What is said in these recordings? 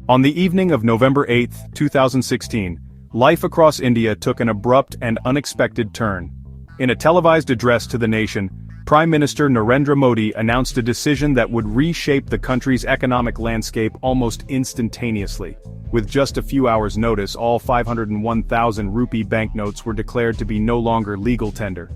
On the evening of November 8, 2016, life across India took an abrupt and unexpected turn. In a televised address to the nation, Prime Minister Narendra Modi announced a decision that would reshape the country's economic landscape almost instantaneously. With just a few hours' notice, all 501,000 rupee banknotes were declared to be no longer legal tender.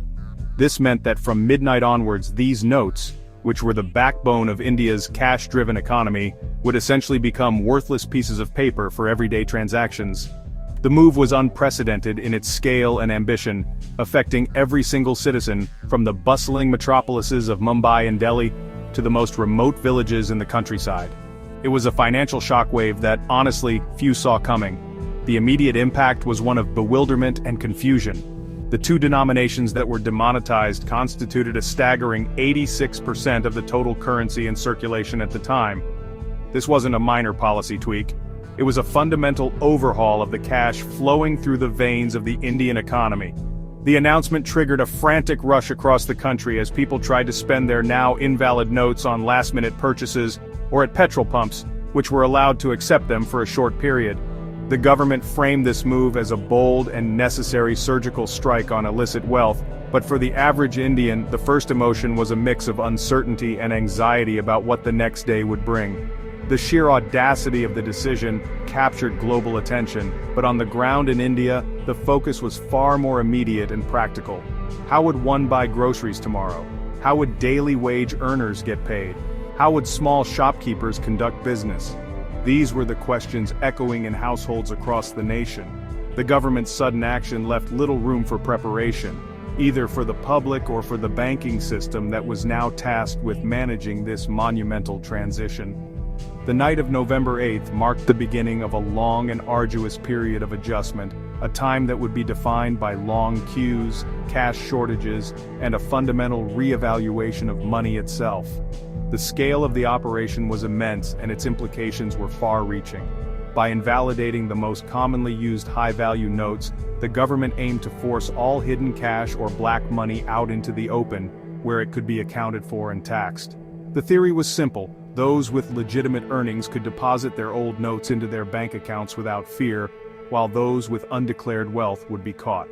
This meant that from midnight onwards, these notes, which were the backbone of India's cash-driven economy, would essentially become worthless pieces of paper for everyday transactions. The move was unprecedented in its scale and ambition, affecting every single citizen, from the bustling metropolises of Mumbai and Delhi to the most remote villages in the countryside. It was a financial shockwave that, honestly, few saw coming. The immediate impact was one of bewilderment and confusion. The two denominations that were demonetized constituted a staggering 86% of the total currency in circulation at the time. This wasn't a minor policy tweak. It was a fundamental overhaul of the cash flowing through the veins of the Indian economy. The announcement triggered a frantic rush across the country as people tried to spend their now invalid notes on last-minute purchases or at petrol pumps, which were allowed to accept them for a short period. The government framed this move as a bold and necessary surgical strike on illicit wealth, but for the average Indian, the first emotion was a mix of uncertainty and anxiety about what the next day would bring. The sheer audacity of the decision captured global attention, but on the ground in India, the focus was far more immediate and practical. How would one buy groceries tomorrow? How would daily wage earners get paid? How would small shopkeepers conduct business? These were the questions echoing in households across the nation. The government's sudden action left little room for preparation, either for the public or for the banking system that was now tasked with managing this monumental transition. The night of November 8th marked the beginning of a long and arduous period of adjustment, a time that would be defined by long queues, cash shortages, and a fundamental re-evaluation of money itself. The scale of the operation was immense and its implications were far-reaching. By invalidating the most commonly used high-value notes, the government aimed to force all hidden cash or black money out into the open, where it could be accounted for and taxed. The theory was simple. Those with legitimate earnings could deposit their old notes into their bank accounts without fear, while those with undeclared wealth would be caught.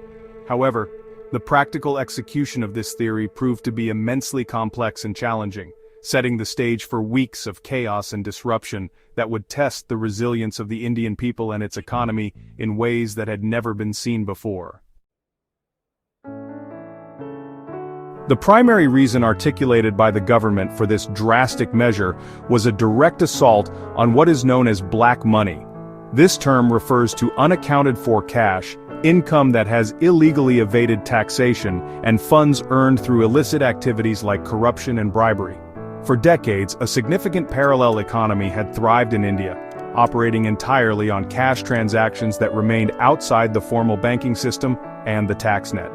However, the practical execution of this theory proved to be immensely complex and challenging, setting the stage for weeks of chaos and disruption that would test the resilience of the Indian people and its economy in ways that had never been seen before. The primary reason articulated by the government for this drastic measure was a direct assault on what is known as black money. This term refers to unaccounted for cash, income that has illegally evaded taxation, and funds earned through illicit activities like corruption and bribery. For decades, a significant parallel economy had thrived in India, operating entirely on cash transactions that remained outside the formal banking system and the tax net.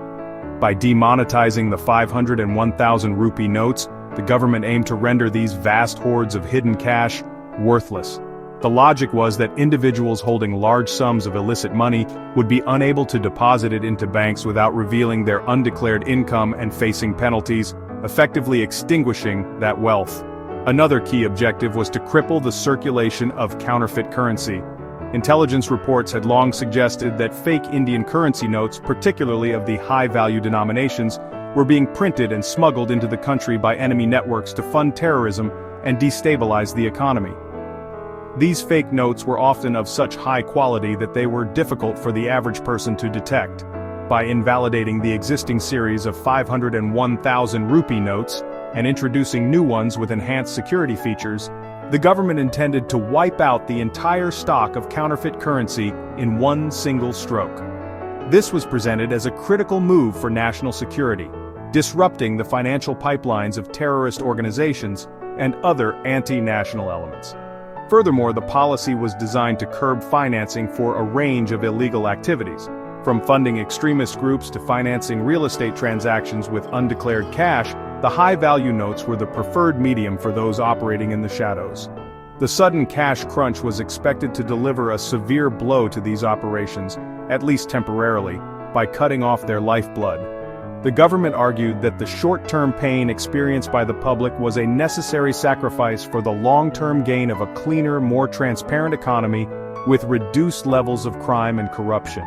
By demonetizing the 501,000 rupee notes, the government aimed to render these vast hordes of hidden cash worthless. The logic was that individuals holding large sums of illicit money would be unable to deposit it into banks without revealing their undeclared income and facing penalties, effectively extinguishing that wealth. Another key objective was to cripple the circulation of counterfeit currency. Intelligence reports had long suggested that fake Indian currency notes, particularly of the high-value denominations, were being printed and smuggled into the country by enemy networks to fund terrorism and destabilize the economy. These fake notes were often of such high quality that they were difficult for the average person to detect. By invalidating the existing series of 501,000 rupee notes and introducing new ones with enhanced security features, the government intended to wipe out the entire stock of counterfeit currency in one single stroke. This was presented as a critical move for national security, disrupting the financial pipelines of terrorist organizations and other anti-national elements. Furthermore, the policy was designed to curb financing for a range of illegal activities, from funding extremist groups to financing real estate transactions with undeclared cash. The high-value notes were the preferred medium for those operating in the shadows. The sudden cash crunch was expected to deliver a severe blow to these operations, at least temporarily, by cutting off their lifeblood. The government argued that the short-term pain experienced by the public was a necessary sacrifice for the long-term gain of a cleaner, more transparent economy with reduced levels of crime and corruption.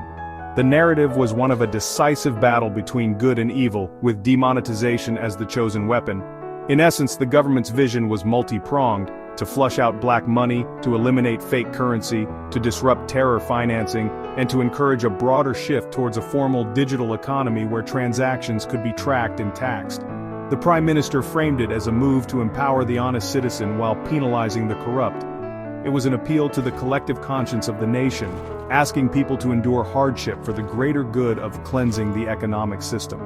The narrative was one of a decisive battle between good and evil, with demonetization as the chosen weapon. In essence, the government's vision was multi-pronged: to flush out black money, to eliminate fake currency, to disrupt terror financing, and to encourage a broader shift towards a formal digital economy where transactions could be tracked and taxed. The Prime Minister framed it as a move to empower the honest citizen while penalizing the corrupt. It was an appeal to the collective conscience of the nation, asking people to endure hardship for the greater good of cleansing the economic system.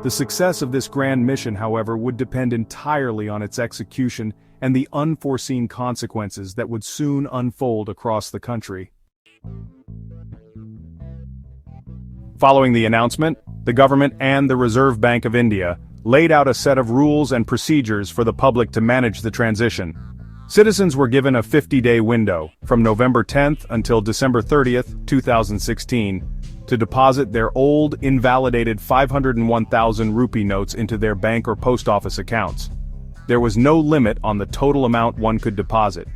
The success of this grand mission, however, would depend entirely on its execution and the unforeseen consequences that would soon unfold across the country. Following the announcement, the government and the Reserve Bank of India laid out a set of rules and procedures for the public to manage the transition. Citizens were given a 50-day window, from November 10th until December 30th, 2016, to deposit their old, invalidated 501,000 rupee notes into their bank or post office accounts. There was no limit on the total amount one could deposit.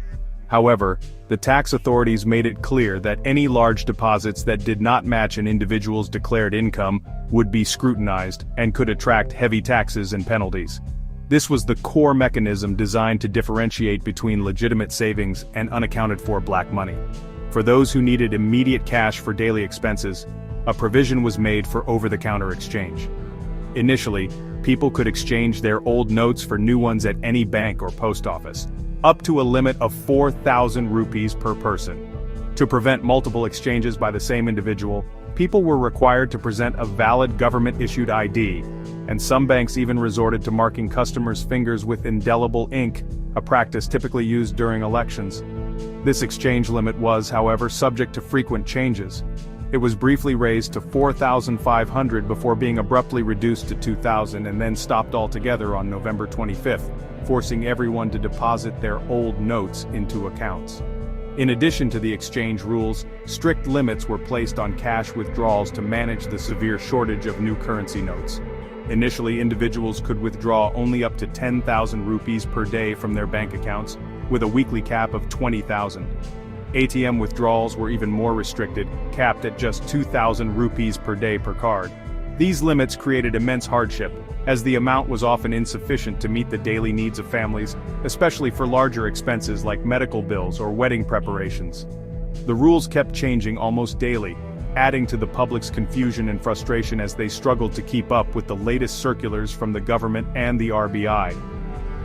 However, the tax authorities made it clear that any large deposits that did not match an individual's declared income would be scrutinized and could attract heavy taxes and penalties. This was the core mechanism designed to differentiate between legitimate savings and unaccounted-for black money. For those who needed immediate cash for daily expenses, a provision was made for over-the-counter exchange. Initially, people could exchange their old notes for new ones at any bank or post office, up to a limit of 4,000 rupees per person. To prevent multiple exchanges by the same individual, people were required to present a valid government-issued ID, and some banks even resorted to marking customers' fingers with indelible ink, a practice typically used during elections. This exchange limit was, however, subject to frequent changes. It was briefly raised to 4,500 before being abruptly reduced to 2,000 and then stopped altogether on November 25th, forcing everyone to deposit their old notes into accounts. In addition to the exchange rules, strict limits were placed on cash withdrawals to manage the severe shortage of new currency notes. Initially, individuals could withdraw only up to 10,000 rupees per day from their bank accounts, with a weekly cap of 20,000. ATM withdrawals were even more restricted, capped at just 2,000 rupees per day per card. These limits created immense hardship, as the amount was often insufficient to meet the daily needs of families, especially for larger expenses like medical bills or wedding preparations. The rules kept changing almost daily, adding to the public's confusion and frustration as they struggled to keep up with the latest circulars from the government and the RBI.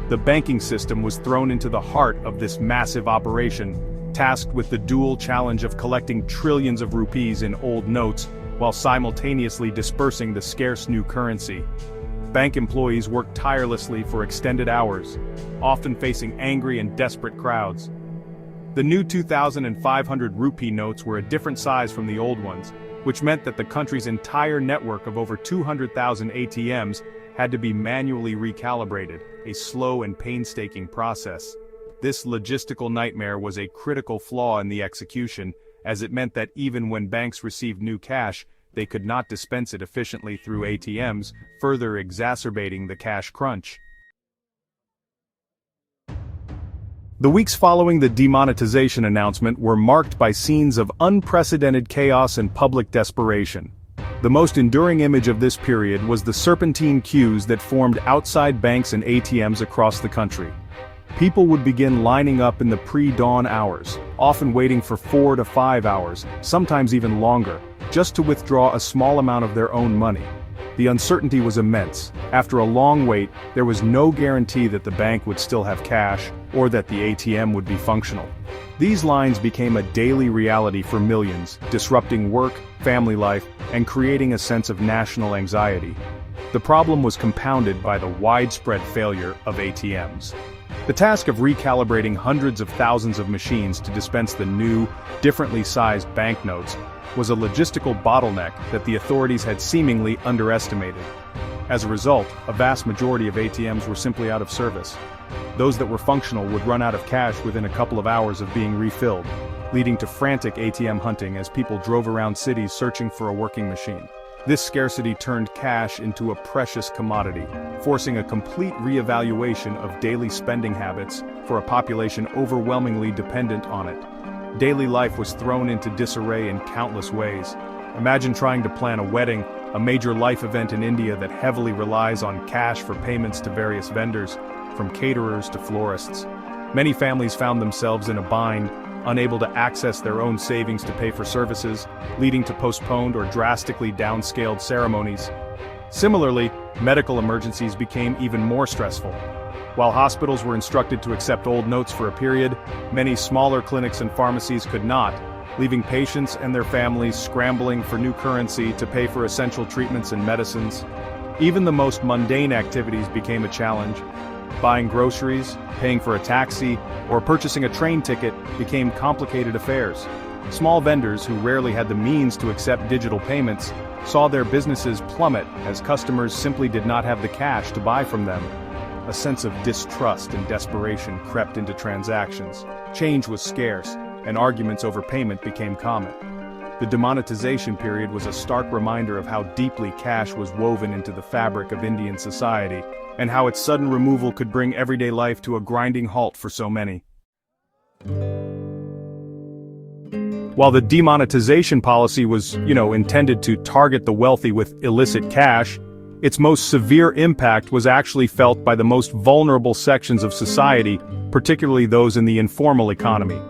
The banking system was thrown into the heart of this massive operation, tasked with the dual challenge of collecting trillions of rupees in old notes while simultaneously dispersing the scarce new currency. Bank employees worked tirelessly for extended hours, often facing angry and desperate crowds. The new 2,500 rupee notes were a different size from the old ones, which meant that the country's entire network of over 200,000 ATMs had to be manually recalibrated, a slow and painstaking process. This logistical nightmare was a critical flaw in the execution, as it meant that even when banks received new cash, they could not dispense it efficiently through ATMs, further exacerbating the cash crunch. The weeks following the demonetization announcement were marked by scenes of unprecedented chaos and public desperation. The most enduring image of this period was the serpentine queues that formed outside banks and ATMs across the country. People would begin lining up in the pre-dawn hours, often waiting for 4 to 5 hours, sometimes even longer, just to withdraw a small amount of their own money. The uncertainty was immense. After a long wait, there was no guarantee that the bank would still have cash, or that the ATM would be functional. These lines became a daily reality for millions, disrupting work, family life, and creating a sense of national anxiety. The problem was compounded by the widespread failure of ATMs. The task of recalibrating hundreds of thousands of machines to dispense the new, differently sized banknotes was a logistical bottleneck that the authorities had seemingly underestimated. As a result, a vast majority of ATMs were simply out of service. Those that were functional would run out of cash within a couple of hours of being refilled, leading to frantic ATM hunting as people drove around cities searching for a working machine. This scarcity turned cash into a precious commodity, forcing a complete reevaluation of daily spending habits for a population overwhelmingly dependent on it. Daily life was thrown into disarray in countless ways. Imagine trying to plan a wedding, a major life event in India that heavily relies on cash for payments to various vendors, from caterers to florists. Many families found themselves in a bind, unable to access their own savings to pay for services, leading to postponed or drastically downscaled ceremonies. Similarly, medical emergencies became even more stressful. While hospitals were instructed to accept old notes for a period, many smaller clinics and pharmacies could not, leaving patients and their families scrambling for new currency to pay for essential treatments and medicines. Even the most mundane activities became a challenge. Buying groceries, paying for a taxi, or purchasing a train ticket became complicated affairs. Small vendors who rarely had the means to accept digital payments saw their businesses plummet as customers simply did not have the cash to buy from them. A sense of distrust and desperation crept into transactions. Change was scarce, and arguments over payment became common. The demonetization period was a stark reminder of how deeply cash was woven into the fabric of Indian society, and how its sudden removal could bring everyday life to a grinding halt for so many. While the demonetization policy was, intended to target the wealthy with illicit cash, its most severe impact was actually felt by the most vulnerable sections of society, particularly those in the informal economy.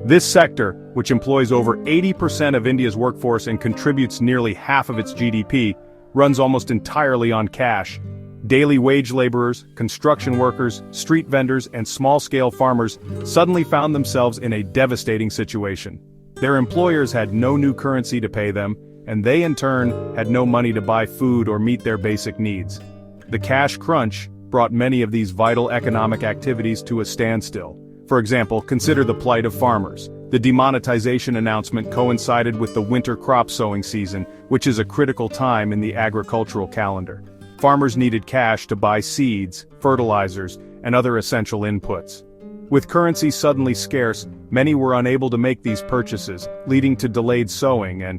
This sector, which employs over 80% of India's workforce and contributes nearly half of its GDP, runs almost entirely on cash. Daily wage laborers, construction workers, street vendors, and small-scale farmers suddenly found themselves in a devastating situation. Their employers had no new currency to pay them, and they in turn had no money to buy food or meet their basic needs. The cash crunch brought many of these vital economic activities to a standstill. For example, consider the plight of farmers. The demonetization announcement coincided with the winter crop sowing season, which is a critical time in the agricultural calendar. Farmers needed cash to buy seeds, fertilizers, and other essential inputs. With currency suddenly scarce, many were unable to make these purchases, leading to delayed sowing and,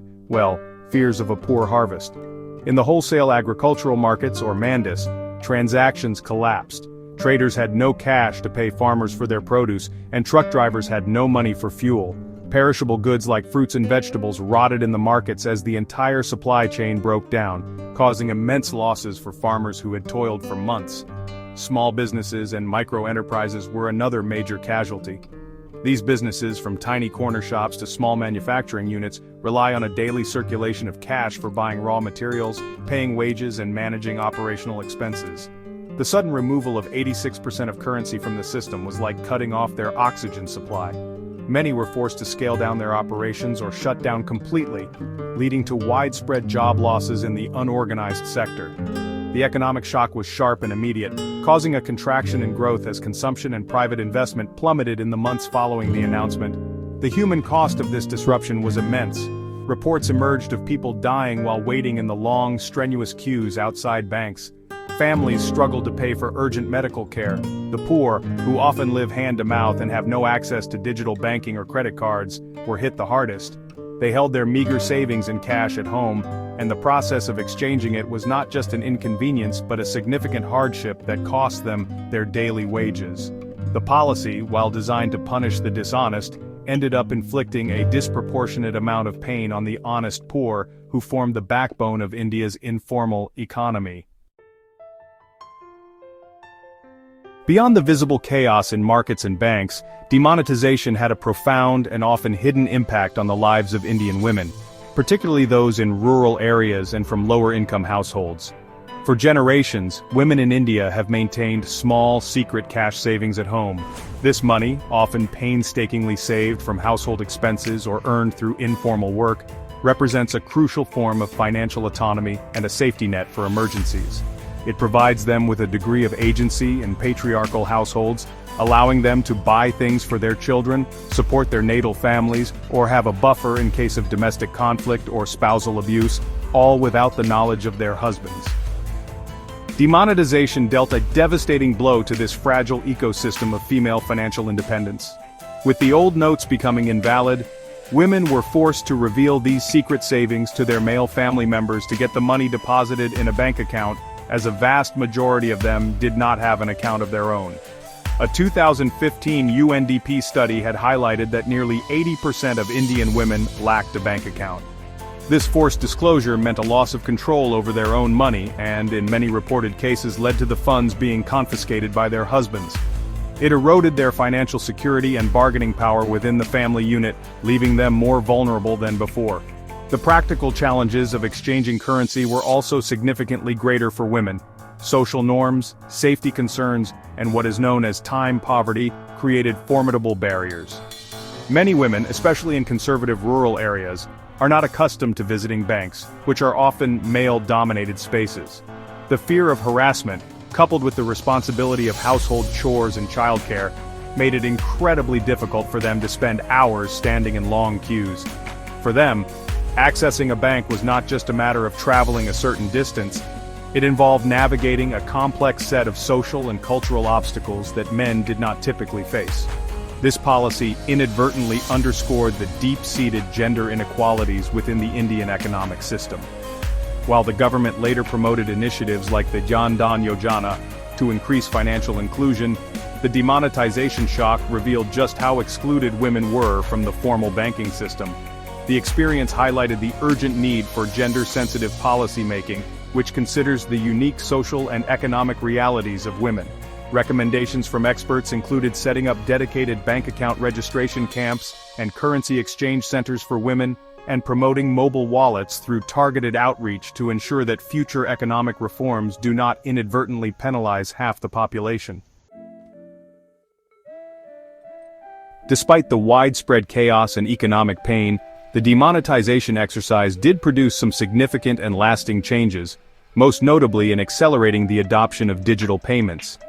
fears of a poor harvest. In the wholesale agricultural markets, or mandis, transactions collapsed. Traders had no cash to pay farmers for their produce, and truck drivers had no money for fuel. Perishable goods like fruits and vegetables rotted in the markets as the entire supply chain broke down, causing immense losses for farmers who had toiled for months. Small businesses and micro-enterprises were another major casualty. These businesses, from tiny corner shops to small manufacturing units, rely on a daily circulation of cash for buying raw materials, paying wages, and managing operational expenses. The sudden removal of 86% of currency from the system was like cutting off their oxygen supply. Many were forced to scale down their operations or shut down completely, leading to widespread job losses in the unorganized sector. The economic shock was sharp and immediate, causing a contraction in growth as consumption and private investment plummeted in the months following the announcement. The human cost of this disruption was immense. Reports emerged of people dying while waiting in the long, strenuous queues outside banks. Families struggled to pay for urgent medical care. The poor, who often live hand-to-mouth and have no access to digital banking or credit cards, were hit the hardest. They held their meager savings in cash at home, and the process of exchanging it was not just an inconvenience but a significant hardship that cost them their daily wages. The policy, while designed to punish the dishonest, ended up inflicting a disproportionate amount of pain on the honest poor, who formed the backbone of India's informal economy. Beyond the visible chaos in markets and banks, demonetization had a profound and often hidden impact on the lives of Indian women, particularly those in rural areas and from lower-income households. For generations, women in India have maintained small, secret cash savings at home. This money, often painstakingly saved from household expenses or earned through informal work, represents a crucial form of financial autonomy and a safety net for emergencies. It provides them with a degree of agency in patriarchal households, allowing them to buy things for their children, support their natal families, or have a buffer in case of domestic conflict or spousal abuse, all without the knowledge of their husbands. Demonetization dealt a devastating blow to this fragile ecosystem of female financial independence. With the old notes becoming invalid, Women were forced to reveal these secret savings to their male family members to get the money deposited in a bank account, as a vast majority of them did not have an account of their own. A 2015 UNDP study had highlighted that nearly 80% of Indian women lacked a bank account. This forced disclosure meant a loss of control over their own money and, in many reported cases, led to the funds being confiscated by their husbands. It eroded their financial security and bargaining power within the family unit, leaving them more vulnerable than before. The practical challenges of exchanging currency were also significantly greater for women. Social norms, safety concerns, and what is known as time poverty created formidable barriers. Many women, especially in conservative rural areas, are not accustomed to visiting banks, which are often male-dominated spaces. The fear of harassment, coupled with the responsibility of household chores and childcare, made it incredibly difficult for them to spend hours standing in long queues. For them, accessing a bank was not just a matter of traveling a certain distance. It involved navigating a complex set of social and cultural obstacles that men did not typically face. This policy inadvertently underscored the deep-seated gender inequalities within the Indian economic system. While the government later promoted initiatives like the Jan Dhan Yojana to increase financial inclusion, the demonetization shock revealed just how excluded women were from the formal banking system. The experience highlighted the urgent need for gender-sensitive policymaking, which considers the unique social and economic realities of women. Recommendations from experts included setting up dedicated bank account registration camps and currency exchange centers for women, and promoting mobile wallets through targeted outreach to ensure that future economic reforms do not inadvertently penalize half the population. Despite the widespread chaos and economic pain, the demonetization exercise did produce some significant and lasting changes, most notably in accelerating the adoption of digital payments.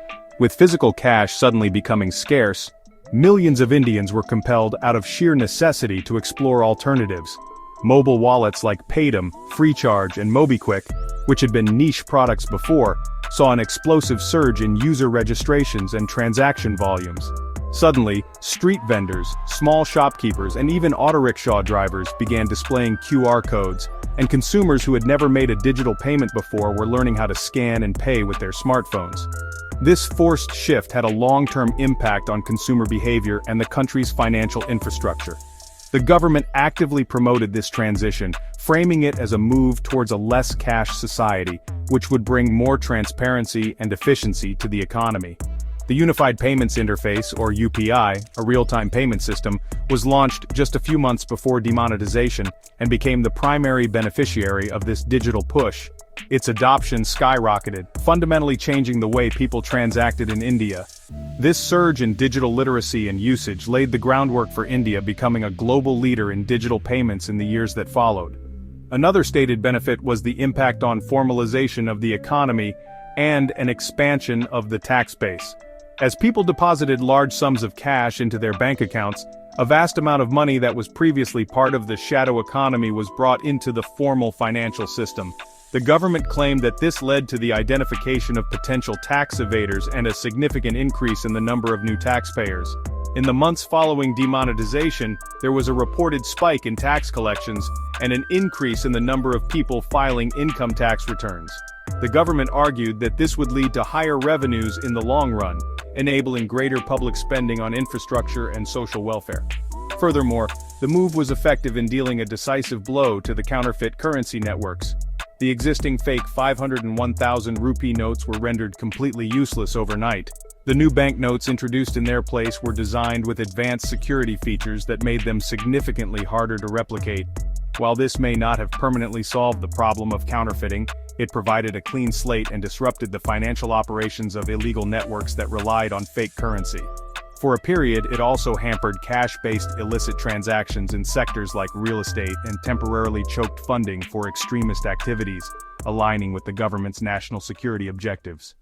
With physical cash suddenly becoming scarce, millions of Indians were compelled out of sheer necessity to explore alternatives. Mobile wallets like Paytm, FreeCharge, and MobiKwik, which had been niche products before, saw an explosive surge in user registrations and transaction volumes. Suddenly, street vendors, small shopkeepers, and even auto-rickshaw drivers began displaying QR codes, and consumers who had never made a digital payment before were learning how to scan and pay with their smartphones. This forced shift had a long-term impact on consumer behavior and the country's financial infrastructure. The government actively promoted this transition, framing it as a move towards a less cash society, which would bring more transparency and efficiency to the economy. The Unified Payments Interface, or UPI, a real-time payment system, was launched just a few months before demonetization and became the primary beneficiary of this digital push. Its adoption skyrocketed, fundamentally changing the way people transacted in India. This surge in digital literacy and usage laid the groundwork for India becoming a global leader in digital payments in the years that followed. Another stated benefit was the impact on formalization of the economy and an expansion of the tax base. As people deposited large sums of cash into their bank accounts, a vast amount of money that was previously part of the shadow economy was brought into the formal financial system. The government claimed that this led to the identification of potential tax evaders and a significant increase in the number of new taxpayers. In the months following demonetization, there was a reported spike in tax collections and an increase in the number of people filing income tax returns. The government argued that this would lead to higher revenues in the long run, enabling greater public spending on infrastructure and social welfare. Furthermore, the move was effective in dealing a decisive blow to the counterfeit currency networks. The existing fake 501,000 rupee notes were rendered completely useless overnight. The new banknotes introduced in their place were designed with advanced security features that made them significantly harder to replicate. While this may not have permanently solved the problem of counterfeiting, it provided a clean slate and disrupted the financial operations of illegal networks that relied on fake currency. For a period, it also hampered cash-based illicit transactions in sectors like real estate and temporarily choked funding for extremist activities, aligning with the government's national security objectives.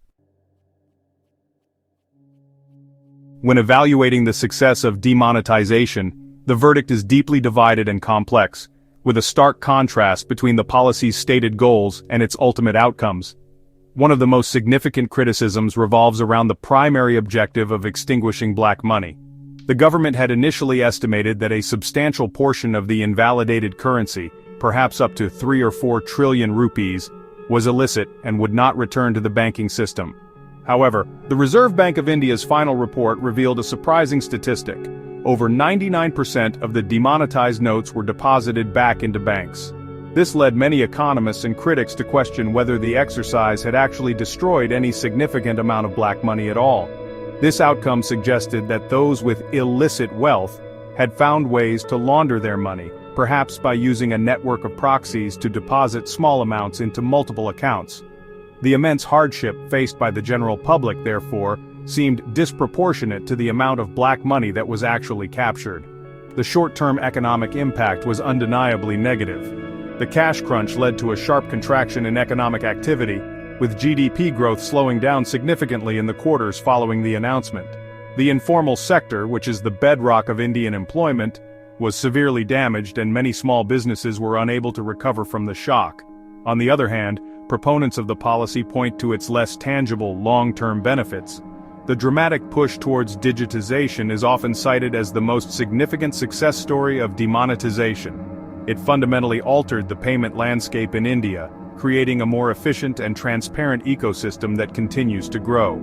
When evaluating the success of demonetization, the verdict is deeply divided and complex, with a stark contrast between the policy's stated goals and its ultimate outcomes. One of the most significant criticisms revolves around the primary objective of extinguishing black money. The government had initially estimated that a substantial portion of the invalidated currency, perhaps up to 3 or 4 trillion rupees, was illicit and would not return to the banking system. However, the Reserve Bank of India's final report revealed a surprising statistic. Over 99% of the demonetized notes were deposited back into banks. This led many economists and critics to question whether the exercise had actually destroyed any significant amount of black money at all. This outcome suggested that those with illicit wealth had found ways to launder their money, perhaps by using a network of proxies to deposit small amounts into multiple accounts. The immense hardship faced by the general public, therefore, seemed disproportionate to the amount of black money that was actually captured. The short-term economic impact was undeniably negative. The cash crunch led to a sharp contraction in economic activity, with GDP growth slowing down significantly in the quarters following the announcement. The informal sector, which is the bedrock of Indian employment, was severely damaged and many small businesses were unable to recover from the shock. On the other hand, proponents of the policy point to its less tangible long-term benefits. The dramatic push towards digitization is often cited as the most significant success story of demonetization. It fundamentally altered the payment landscape in India, creating a more efficient and transparent ecosystem that continues to grow.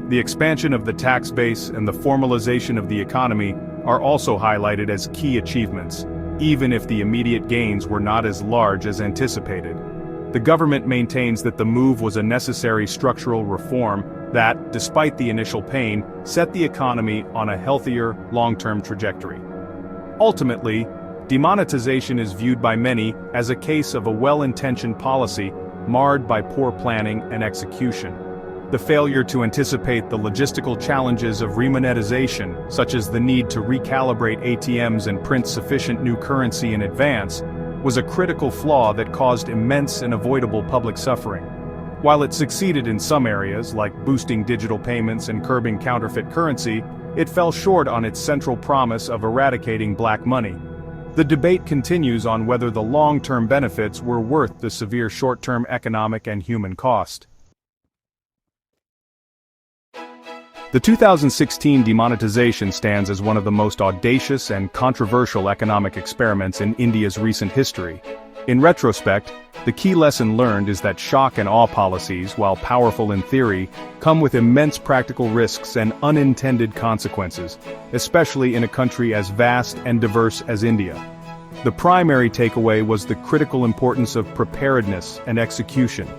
The expansion of the tax base and the formalization of the economy are also highlighted as key achievements, even if the immediate gains were not as large as anticipated. The government maintains that the move was a necessary structural reform that, despite the initial pain, set the economy on a healthier, long-term trajectory. Ultimately, demonetization is viewed by many as a case of a well-intentioned policy marred by poor planning and execution. The failure to anticipate the logistical challenges of remonetization, such as the need to recalibrate ATMs and print sufficient new currency in advance, was a critical flaw that caused immense and avoidable public suffering. While it succeeded in some areas, like boosting digital payments and curbing counterfeit currency, it fell short on its central promise of eradicating black money. The debate continues on whether the long-term benefits were worth the severe short-term economic and human cost. The 2016 demonetization stands as one of the most audacious and controversial economic experiments in India's recent history. In retrospect, the key lesson learned is that shock and awe policies, while powerful in theory, come with immense practical risks and unintended consequences, especially in a country as vast and diverse as India. The primary takeaway was the critical importance of preparedness and execution.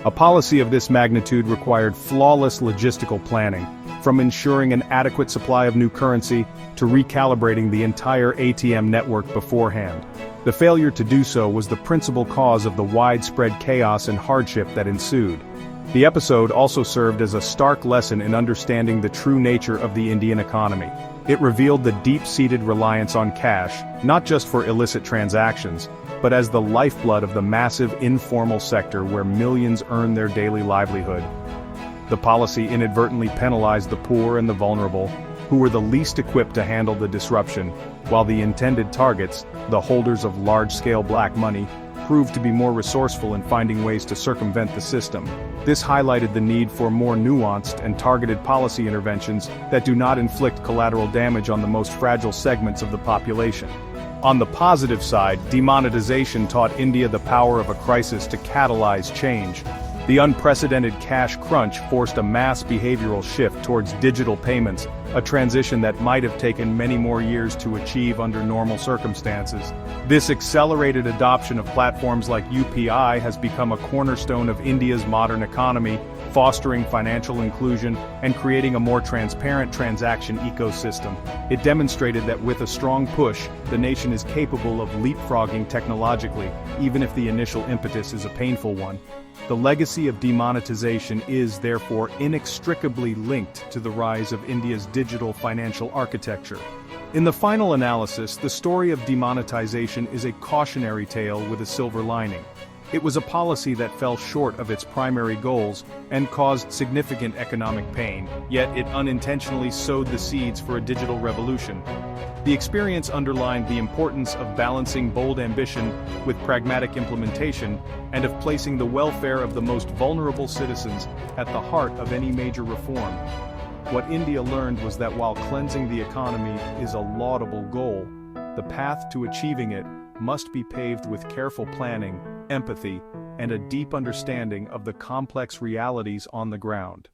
A policy of this magnitude required flawless logistical planning, from ensuring an adequate supply of new currency to recalibrating the entire ATM network beforehand. The failure to do so was the principal cause of the widespread chaos and hardship that ensued. The episode also served as a stark lesson in understanding the true nature of the Indian economy. It revealed the deep-seated reliance on cash, not just for illicit transactions, but as the lifeblood of the massive informal sector where millions earn their daily livelihood. The policy inadvertently penalized the poor and the vulnerable, who were the least equipped to handle the disruption, while the intended targets, the holders of large-scale black money, proved to be more resourceful in finding ways to circumvent the system. This highlighted the need for more nuanced and targeted policy interventions that do not inflict collateral damage on the most fragile segments of the population. On the positive side, demonetization taught India the power of a crisis to catalyze change. The unprecedented cash crunch forced a mass behavioral shift towards digital payments, a transition that might have taken many more years to achieve under normal circumstances. This accelerated adoption of platforms like UPI has become a cornerstone of India's modern economy, fostering financial inclusion and creating a more transparent transaction ecosystem. It demonstrated that with a strong push, the nation is capable of leapfrogging technologically, even if the initial impetus is a painful one. The legacy of demonetization is, therefore, inextricably linked to the rise of India's digital financial architecture. In the final analysis, the story of demonetization is a cautionary tale with a silver lining. It was a policy that fell short of its primary goals and caused significant economic pain, yet it unintentionally sowed the seeds for a digital revolution. The experience underlined the importance of balancing bold ambition with pragmatic implementation and of placing the welfare of the most vulnerable citizens at the heart of any major reform. What India learned was that while cleansing the economy is a laudable goal, the path to achieving it must be paved with careful planning, empathy, and a deep understanding of the complex realities on the ground.